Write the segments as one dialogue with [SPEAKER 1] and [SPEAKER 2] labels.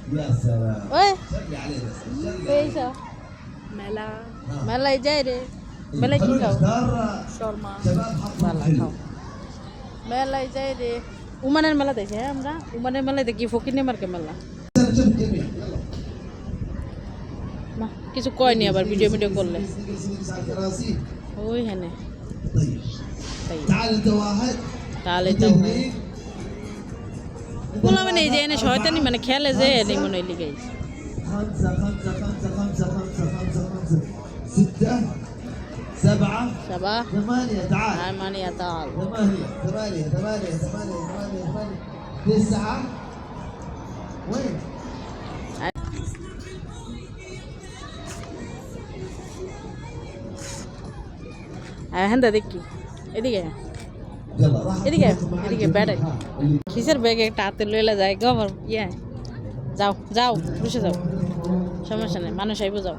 [SPEAKER 1] يا سلام
[SPEAKER 2] ওই
[SPEAKER 1] صلي عليه بس صلي
[SPEAKER 2] এইছ
[SPEAKER 1] عليه
[SPEAKER 3] মেলা
[SPEAKER 2] মেলায় যাই রে মেলায় কি
[SPEAKER 1] خلونا
[SPEAKER 2] খাও
[SPEAKER 1] نختار
[SPEAKER 3] শর্মা
[SPEAKER 1] شباب حطوا
[SPEAKER 2] মেলা খাও মেলায় যাই রে উমানের মেলা দেখি হ্যাঁ আমরা উমানের মেলায় দেখি ফকির মার্কে মেলা
[SPEAKER 1] شوف الجميع يلا
[SPEAKER 2] না কিছু কয়নি আবার ভিডিও করলে
[SPEAKER 1] اجلس اجلس على الكراسي
[SPEAKER 2] ওই হ্যাঁ
[SPEAKER 1] طيب
[SPEAKER 2] তাই
[SPEAKER 1] تعال انت واحد
[SPEAKER 2] তাহলে
[SPEAKER 1] انت
[SPEAKER 2] তো
[SPEAKER 1] اثنين
[SPEAKER 2] বলা মানে এই যে এনে শয়তানি মানে খেলে যে এনে মনে হয় লিগাই
[SPEAKER 1] خمسة خمسة خمسة خمسة خمسة خمسة خمسة ستة سبعة
[SPEAKER 2] সাবা
[SPEAKER 1] ثمانية تعال
[SPEAKER 2] আর মানে তাল
[SPEAKER 1] ثمانية ثمانية ثمانية ثمانية ثمانية ثمانية تسعة وين؟
[SPEAKER 2] হ্যাঁ দেখি এদিকে
[SPEAKER 1] يلا راح
[SPEAKER 2] এদিকে
[SPEAKER 1] أخذكم معاي
[SPEAKER 2] এদিকে
[SPEAKER 1] الجميع.
[SPEAKER 2] বেড়ে
[SPEAKER 1] ها، اللي
[SPEAKER 2] কিসের ব্যাগ একটা হাতে লইলা যায় গো আমার ইয়ে যাও যাও বসে যাও সমস্যা নেই মানুষ আইব যাও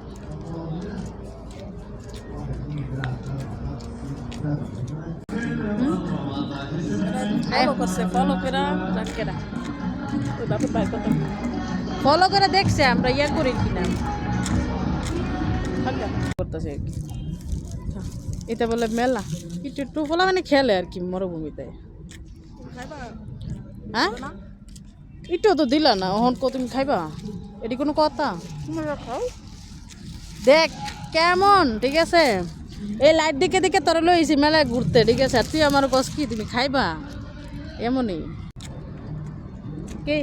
[SPEAKER 3] ফলো করছে ফলো করে রাখেরা ওই বাপের ভাই কত
[SPEAKER 2] ফলো করে দেখছে আমরা ইয়া করি কিনা করতেছে আর কি এটা বলে মেলা একটু একটু ফলা মানে খেলে আর কি মরুভূমিতে
[SPEAKER 3] খাইবা
[SPEAKER 2] হ্যাঁ একটু তো দিলা না ওহন তুমি খাইবা এটি কোনো কথা
[SPEAKER 3] তোমরা খাও
[SPEAKER 2] দেখ কেমন ঠিক আছে এই লাইট দেখে দেখে তোর লইছি মেলায় ঘুরতে ঠিক আছে আর তুই আমার কস কি তুমি খাইবা এমনই কি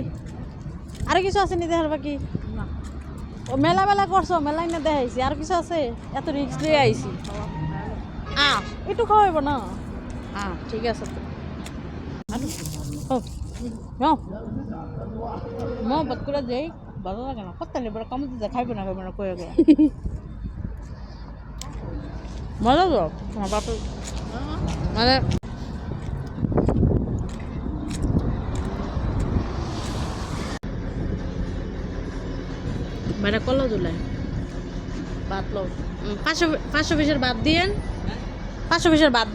[SPEAKER 2] আর কিছু আছে নি দেখার বাকি
[SPEAKER 3] না
[SPEAKER 2] ও মেলা মেলা করছো মেলাই না দেখাইছি আর কিছু আছে এত রিক্স লিয়ে আইছি একটু খাওয়াইব না ঠিক আছে তো বাদ করে যাই ভালো লাগে না কত নেই বড় কমতে খাইবে না কয়ে গেল মজা তো তোমার বাপের মানে মানে কল জুলাই বাদ লো 500 500 বাদ দিয়েন 500 বাদ দিয়ে